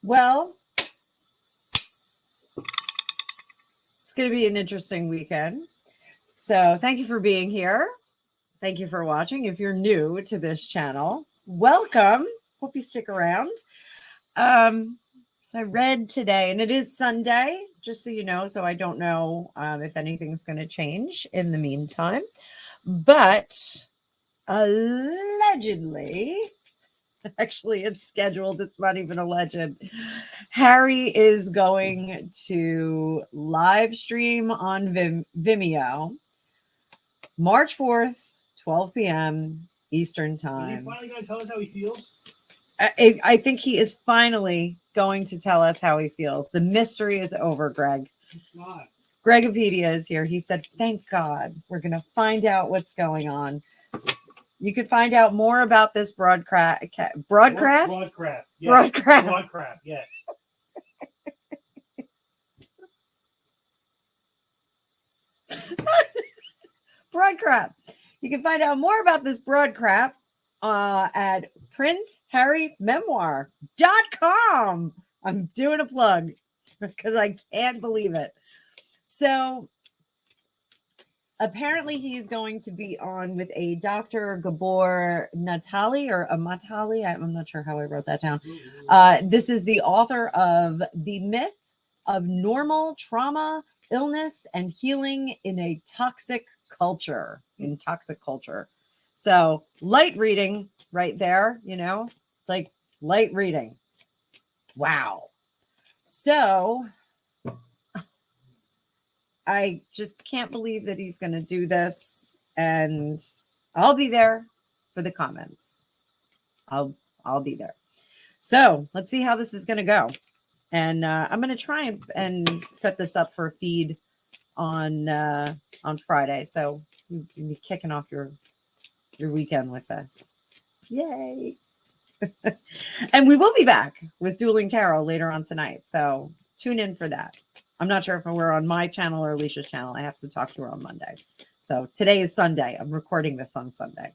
Well, it's going to be an interesting weekend. So thank you for being here. Thank you for watching. If you're new to this channel, welcome. Hope you stick around. So I read today, and it is Sunday, just so you know, so I don't know if anything's going to change in the meantime. But allegedly, actually, it's scheduled. It's not even a legend. Harry is going to live stream on Vimeo March 4th, 12 p.m. Eastern Time. Is he finally going to tell us how he feels? I think he is finally going to tell us how he feels. The mystery is over, Greg. Why? Gregopedia is here. He said, thank God. We're going to find out what's going on. You could find out more about this broadcast. Broadcraft, yes. Broadcraft, yes. Broadcraft. You can find out more about this broadcraft at princeharrymemoir.com. I'm doing a plug because I can't believe it. So apparently he's going to be on with a Dr. Gabor Natali or Amatali. I'm not sure how I wrote that down. This is the author of The Myth of Normal Trauma, Illness, and Healing in a Toxic Culture. In toxic culture. So light reading right there, you know, like light reading. Wow. So I just can't believe that he's going to do this, and I'll be there for the comments. I'll be there. So let's see how this is going to go. And I'm going to try and set this up for a feed on Friday. So you'll be kicking off your weekend with us. Yay. And we will be back with Dueling Tarot later on tonight. So tune in for that. I'm not sure if we're on my channel or Alicia's channel. I have to talk to her on Monday. So today is Sunday. I'm recording this on Sunday.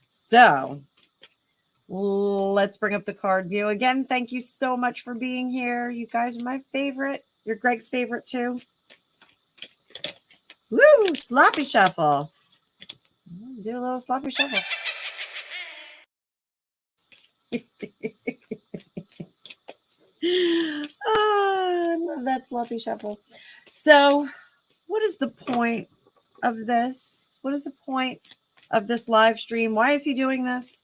So let's bring up the card view. Again, thank you so much for being here. You guys are my favorite. You're Greg's favorite too. Woo! Sloppy shuffle. Do a little sloppy shuffle. Oh, I love that sloppy shuffle. So, what is the point of this? What is the point of this live stream? Why is he doing this?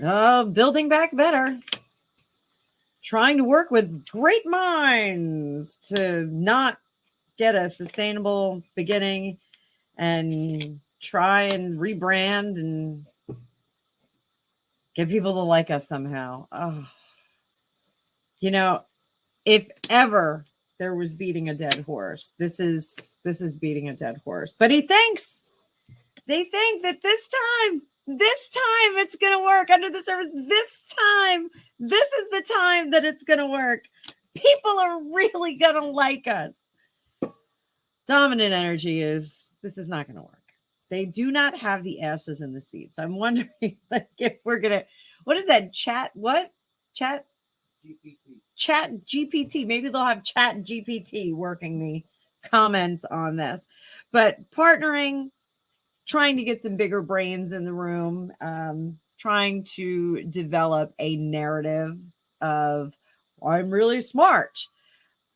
Oh, building back better. Trying to work with great minds to not get a sustainable beginning and try and rebrand and get people to like us somehow. Oh, you know, if ever there was beating a dead horse, this is beating a dead horse. But they think that this time it's going to work under the surface. This is the time that it's going to work. People are really going to like us. Dominant energy is, this is not going to work. They do not have the asses in the seats. So I'm wondering like, if we're going to, what is that? Chat GPT. Maybe they'll have Chat GPT working the comments on this. But partnering, trying to get some bigger brains in the room, trying to develop a narrative of, I'm really smart,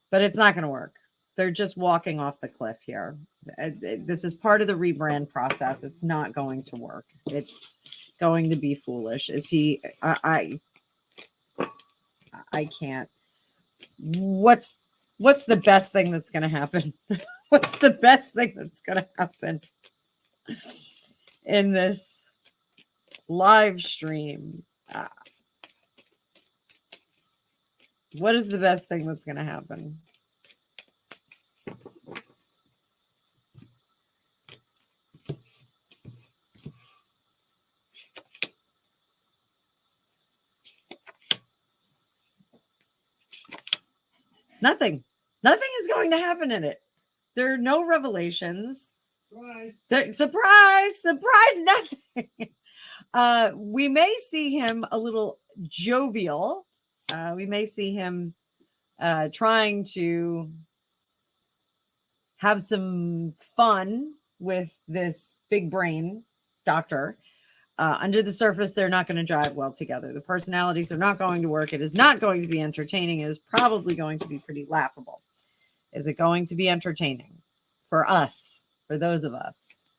but it's not going to work. They're just walking off the cliff here. This is part of the rebrand process. It's not going to work. It's going to be foolish. I can't. What's the best thing that's going to happen? What's the best thing that's going to happen in this live stream? What is the best thing that's going to happen? Nothing. Nothing is going to happen in it. There are no revelations. Surprise. Surprise, nothing. We may see him a little jovial. We may see him trying to have some fun with this big brain doctor. Under the surface, they're not going to jive well together. The personalities are not going to work. It is not going to be entertaining. It is probably going to be pretty laughable. Is it going to be entertaining for us, for those of us?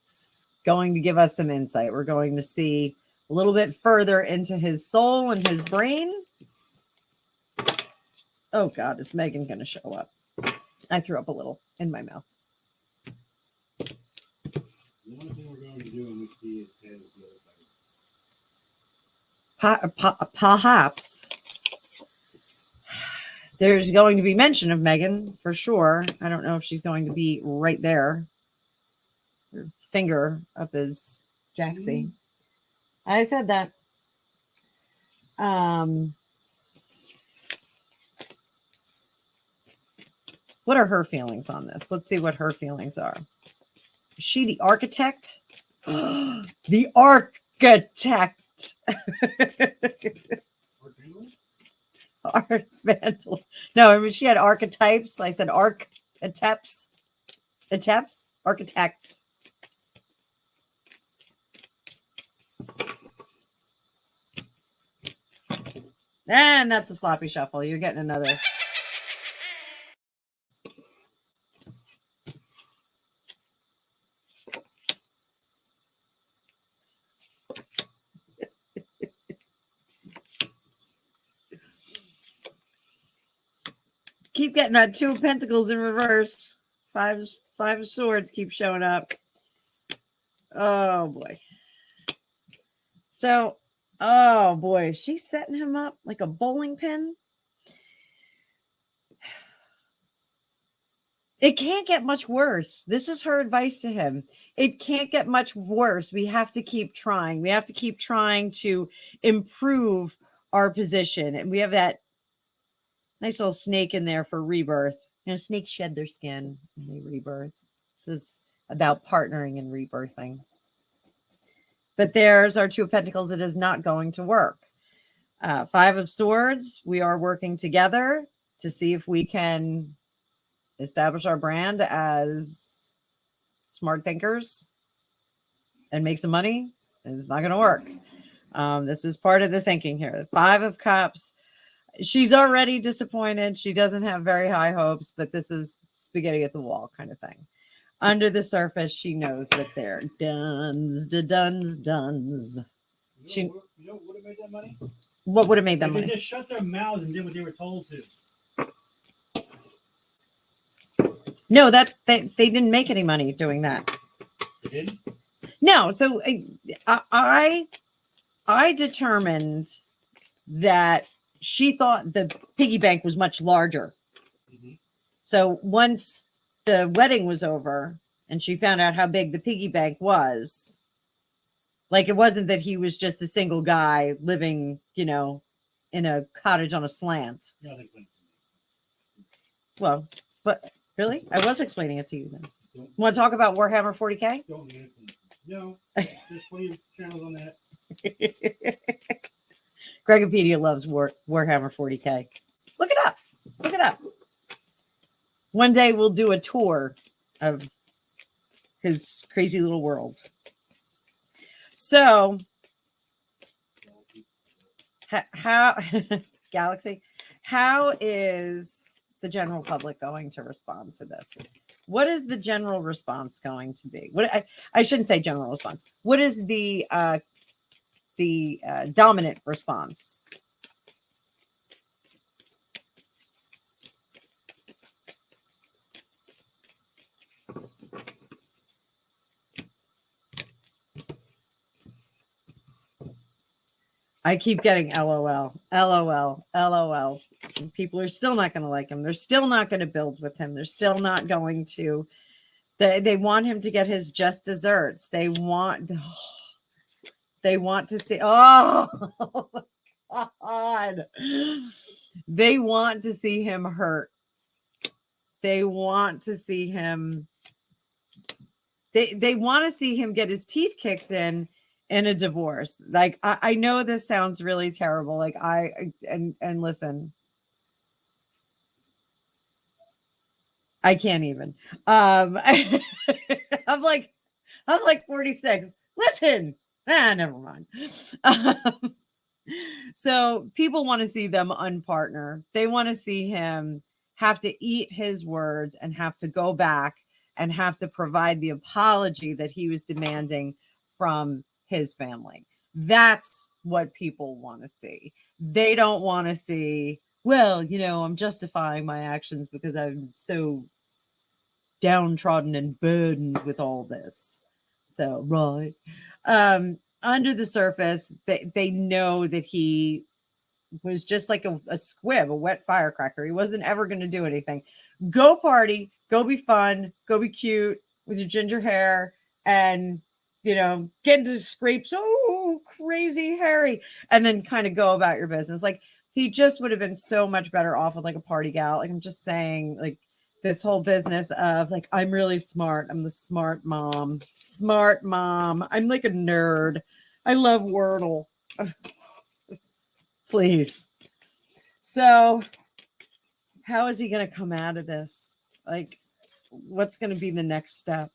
It's going to give us some insight. We're going to see a little bit further into his soul and his brain. Oh, God, is Megan going to show up? I threw up a little in my mouth. The only thing we're going to do when we see his head is the other side. Perhaps there's going to be mention of Megan for sure. I don't know if she's going to be right there. Her finger up his jacksie. I said that. What are her feelings on this? Let's see what her feelings are. Is she the architect? The architect. Art vandal. No, I mean she had archetypes. I said archetypes. Architects. And that's a sloppy shuffle. You're getting another. Keep getting that 2 of Pentacles in reverse. Five of Swords keep showing up. Oh boy. So, oh boy, she's setting him up like a bowling pin. It can't get much worse. This is her advice to him. It can't get much worse. We have to keep trying. We have to keep trying to improve our position. And we have that nice little snake in there for rebirth. You know, snakes shed their skin and they rebirth. This is about partnering and rebirthing. But there's our 2 of Pentacles. It is not going to work. 5 of Swords. We are working together to see if we can establish our brand as smart thinkers and make some money. And it's not going to work. This is part of the thinking here. The 5 of Cups. She's already disappointed. She doesn't have very high hopes, but this is spaghetti at the wall kind of thing. Under the surface, she knows that they're duns. You know what would have made that money? What would have made that If money? they just shut their mouths and did what they were told to. No, that they didn't make any money doing that. They didn't? No, so I determined that she thought the piggy bank was much larger. Mm-hmm. So once the wedding was over and she found out how big the piggy bank was, like it wasn't that he was just a single guy living, you know, in a cottage on a slant. No, well, but really, I was explaining it to you then. You want to talk about Warhammer 40K? Don't need it. No, there's plenty of channels on that. Gregopedia loves Warhammer 40K. Look it up. Look it up. One day we'll do a tour of his crazy little world. So, how Galaxy? How is the general public going to respond to this? What is the general response going to be? What I shouldn't say general response. What is the dominant response? I keep getting LOL, LOL, LOL. And people are still not going to like him. They're still not going to build with him. They're still not going to. They want him to get his just desserts. They want to see. Oh, God. They want to see him hurt. They want to see him. They want to see him get his teeth kicked in a divorce. Like I know this sounds really terrible. Like and listen, I can't even. I'm like 46. Listen, never mind. So people want to see them unpartner. They want to see him have to eat his words and have to go back and have to provide the apology that he was demanding from his family. That's what people want to see. They don't want to see, well, I'm justifying my actions because I'm so downtrodden and burdened with all this. So, right. Under the surface, they know that he was just like a squib, a wet firecracker. He wasn't ever going to do anything. Go party, go be fun, go be cute with your ginger hair, and get into scrapes. Oh, crazy Harry, and then kind of go about your business. Like he just would have been so much better off with like a party gal. Like I'm just saying, like this whole business of like I'm really smart. I'm the smart mom. Smart mom. I'm like a nerd. I love Wordle. Please. So, how is he going to come out of this? Like, what's going to be the next step?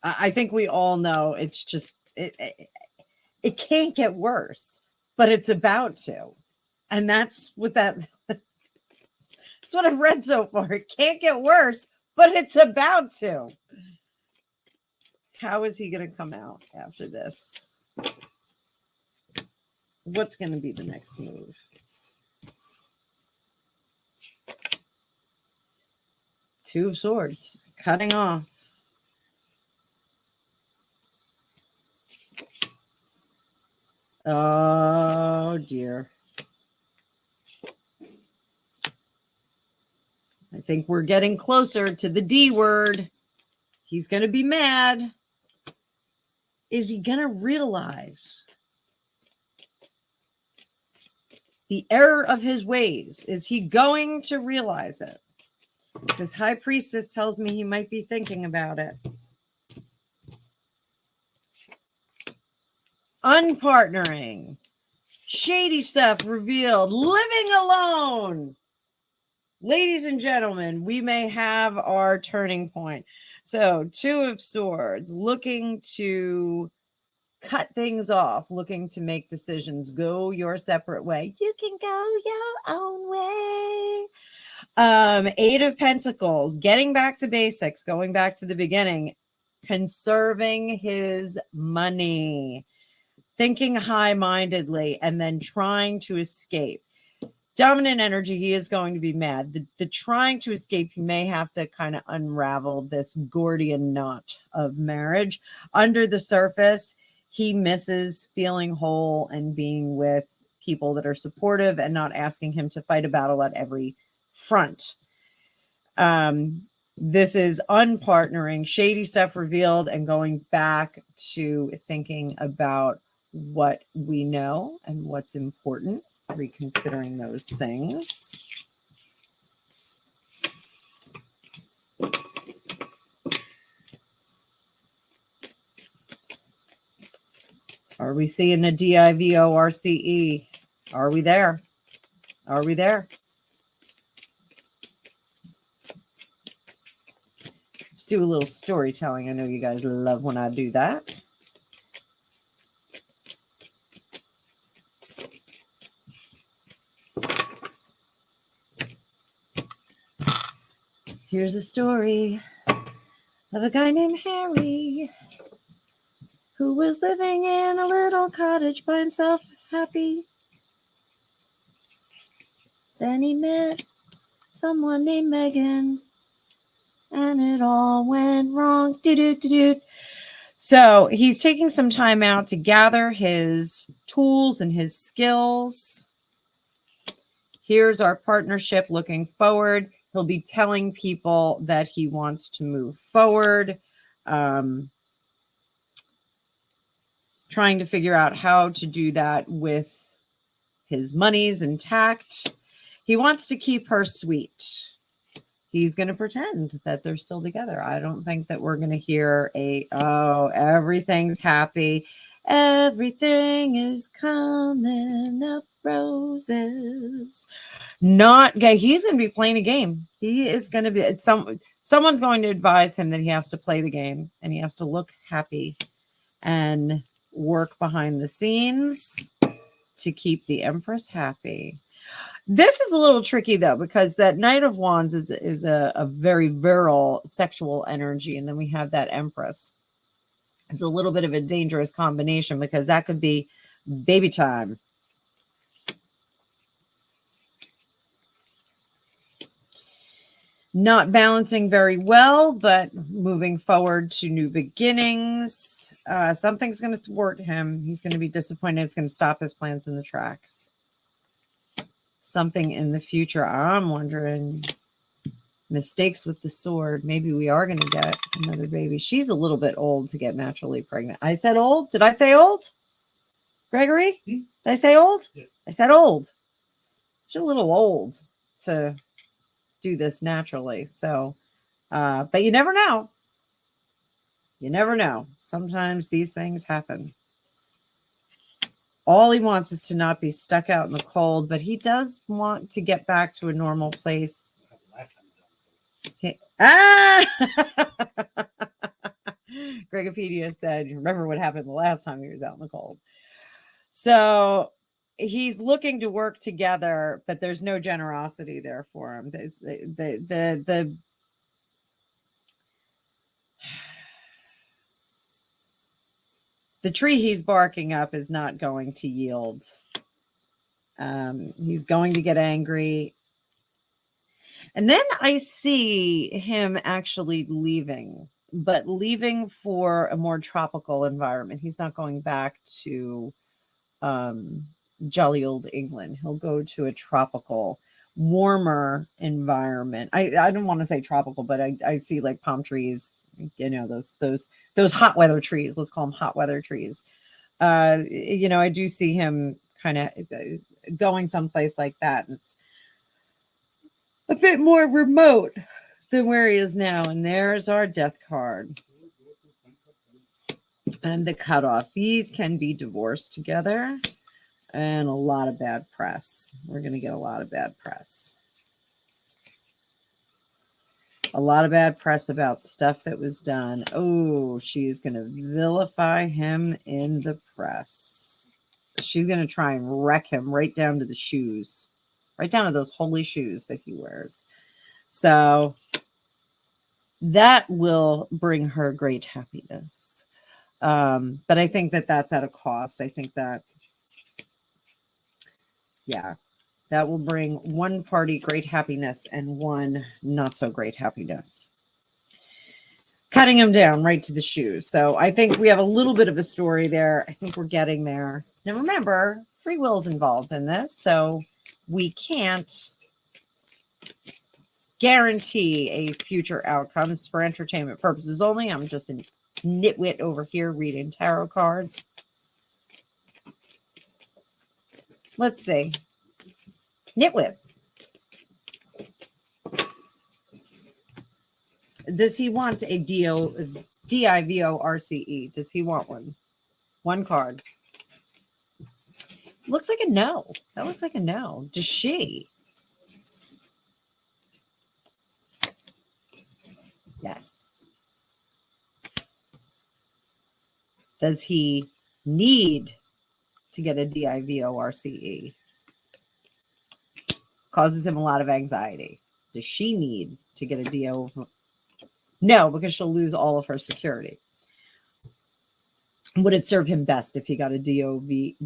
I think we all know it's just, it can't get worse, but it's about to. And that's what that's what I've read so far. It can't get worse, but it's about to. How is he going to come out after this? What's going to be the next move? Two of Swords, cutting off. Oh, dear. I think we're getting closer to the D word. He's going to be mad. Is he going to realize the error of his ways? Is he going to realize it? This High Priestess tells me he might be thinking about it. Unpartnering. Shady stuff revealed. Living alone. Ladies and gentlemen, we may have our turning point. So, Two of Swords, looking to cut things off, looking to make decisions. Go your separate way. You can go your own way. Eight of Pentacles, getting back to basics, going back to the beginning, conserving his money, thinking high-mindedly, and then trying to escape. Dominant energy, he is going to be mad. The trying to escape, he may have to kind of unravel this Gordian knot of marriage. Under the surface, he misses feeling whole and being with people that are supportive and not asking him to fight a battle at every front. This is unpartnering, shady stuff revealed, and going back to thinking about what we know and what's important, reconsidering those things. Are we seeing a DIVORCE? Are we there? Are we there? Let's do a little storytelling. I know you guys love when I do that. Here's a story of a guy named Harry who was living in a little cottage by himself, happy. Then he met someone named Megan, and it all went wrong. Do-do-do-do. So he's taking some time out to gather his tools and his skills. Here's our partnership looking forward. He'll be telling people that he wants to move forward, trying to figure out how to do that with his monies intact. He wants to keep her sweet. he's going to pretend that they're still together. I don't think that we're going to hear oh, everything's happy. Everything is coming up roses. Not gay. He's going to be playing a game. He is going to be someone's going to advise him that he has to play the game and he has to look happy and work behind the scenes to keep the Empress happy. This is a little tricky though, because that Knight of Wands is a very virile sexual energy, and then we have that Empress. It's a little bit of a dangerous combination because that could be baby time. Not balancing very well, but moving forward to new beginnings. Something's going to thwart him. He's going to be disappointed. It's going to stop his plans in the tracks. Something in the future. I'm wondering, mistakes with the sword. Maybe we are going to get another baby. She's a little bit old to get naturally pregnant. I said old. Did I say old? Gregory? Did I say old? Yeah. I said old. She's a little old to do this naturally. So, but you never know. You never know. Sometimes these things happen. All he wants is to not be stuck out in the cold, but he does want to get back to a normal place. Gregopedia said, remember what happened the last time he was out in the cold. So he's looking to work together, but there's no generosity there for him. There's the tree he's barking up is not going to yield. He's going to get angry. And then I see him actually leaving, but leaving for a more tropical environment. He's not going back to jolly old England. He'll go to a tropical, warmer environment. I don't want to say tropical, but I see like palm trees, you know, those hot weather trees. Let's call them hot weather trees. You know, I do see him kind of going someplace like that. It's a bit more remote than where he is now. And there's our death card. And the cutoff. These can be divorced together. And a lot of bad press. We're going to get a lot of bad press. A lot of bad press about stuff that was done. Oh, she's going to vilify him in the press. She's going to try and wreck him right down to the shoes. Right down to those holy shoes that he wears. So that will bring her great happiness. But I think that that's at a cost. I think that, yeah, that will bring one party great happiness and one not so great happiness. Cutting him down right to the shoes. So I think we have a little bit of a story there. I think we're getting there. Now remember, free will is involved in this. So we can't guarantee a future outcome. This is for entertainment purposes only. I'm just a nitwit over here reading tarot cards. Let's see. Nitwit. Does he want a D-I-V-O-R-C-E? Does he want one? One card. Looks like a no. That looks like a no. Does she? Yes. Does he need to get a D-I-V-O-R-C-E? Causes him a lot of anxiety. Does she need to get a D-O? No, because she'll lose all of her security. Would it serve him best if he got a D-I-V-O-R-C-E?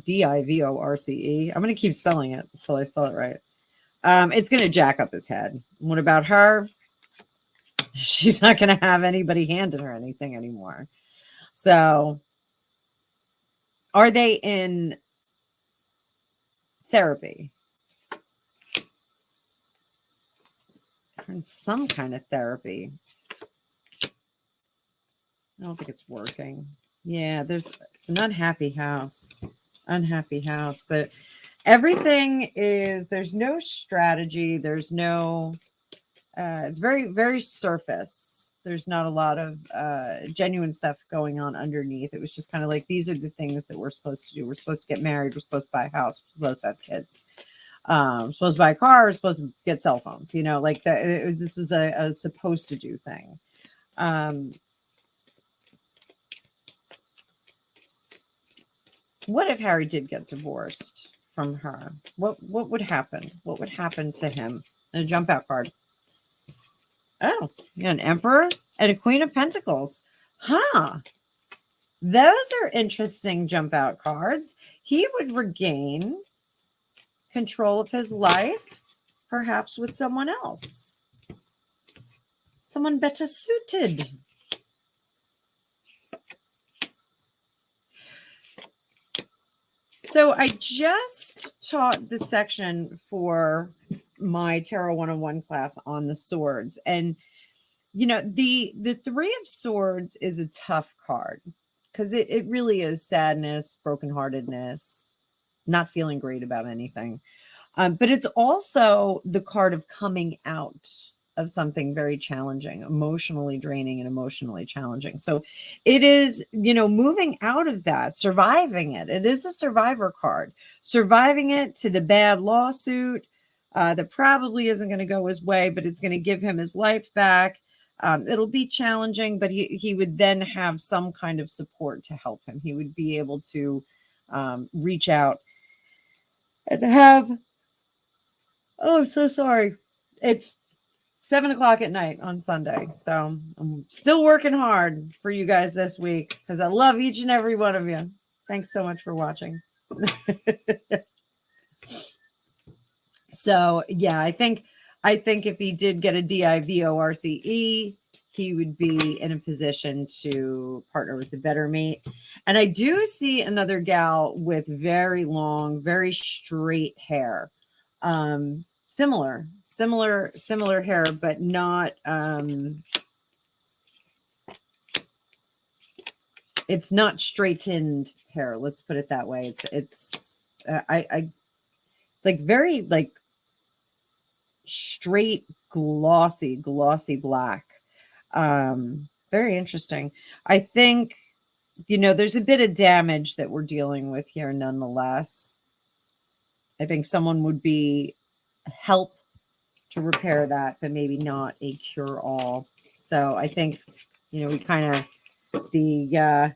I'm going to keep spelling it until I spell it right. It's going to jack up his head. What about her? She's not going to have anybody handing her anything anymore. So, are they in therapy? In some kind of therapy. I don't think it's working. Yeah, it's an unhappy house. Unhappy house. That everything is, there's no strategy. There's no it's very, very surface. There's not a lot of genuine stuff going on underneath. It was just kind of like, these are the things that we're supposed to do. We're supposed to get married. We're supposed to buy a house. We're supposed to have kids. We're supposed to buy a car. We're supposed to get cell phones. You know, like that. This was a supposed to do thing. What if Harry did get divorced from her? What would happen? What would happen to him? And a jump out card. Oh, an Emperor and a Queen of Pentacles. Huh. Those are interesting jump out cards. He would regain control of his life, perhaps with someone else. Someone better suited. So I just taught the section for my Tarot 101 class on the swords. And, you know, the Three of Swords is a tough card because it really is sadness, brokenheartedness, not feeling great about anything. But it's also the card of coming out of something very challenging, emotionally draining and emotionally challenging. So it is, you know, moving out of that, surviving it. It is a survivor card, surviving it to the bad lawsuit that probably isn't going to go his way, but it's going to give him his life back. It'll be challenging, but he would then have some kind of support to help him. He would be able to reach out and have, oh, I'm so sorry. It's 7:00 at night on Sunday. So I'm still working hard for you guys this week because I love each and every one of you. Thanks so much for watching. So yeah, I think if he did get a DIVORCE, he would be in a position to partner with the better mate. And I do see another gal with very long, very straight hair. Similar hair, but not it's not straightened hair, let's put it that way. It's I like very like straight glossy black. Very interesting. I think, you know, there's a bit of damage that we're dealing with here nonetheless. I think someone would be help to repair that, but maybe not a cure-all. So I think, you know, we kind of, the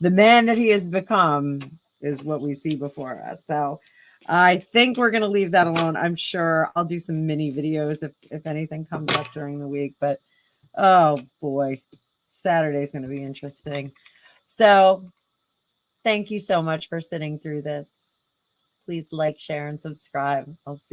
the man that he has become is what we see before us. So I think we're going to leave that alone. I'm sure I'll do some mini videos if anything comes up during the week, but oh boy, Saturday's going to be interesting. So thank you so much for sitting through this. Please like, share, and subscribe. I'll see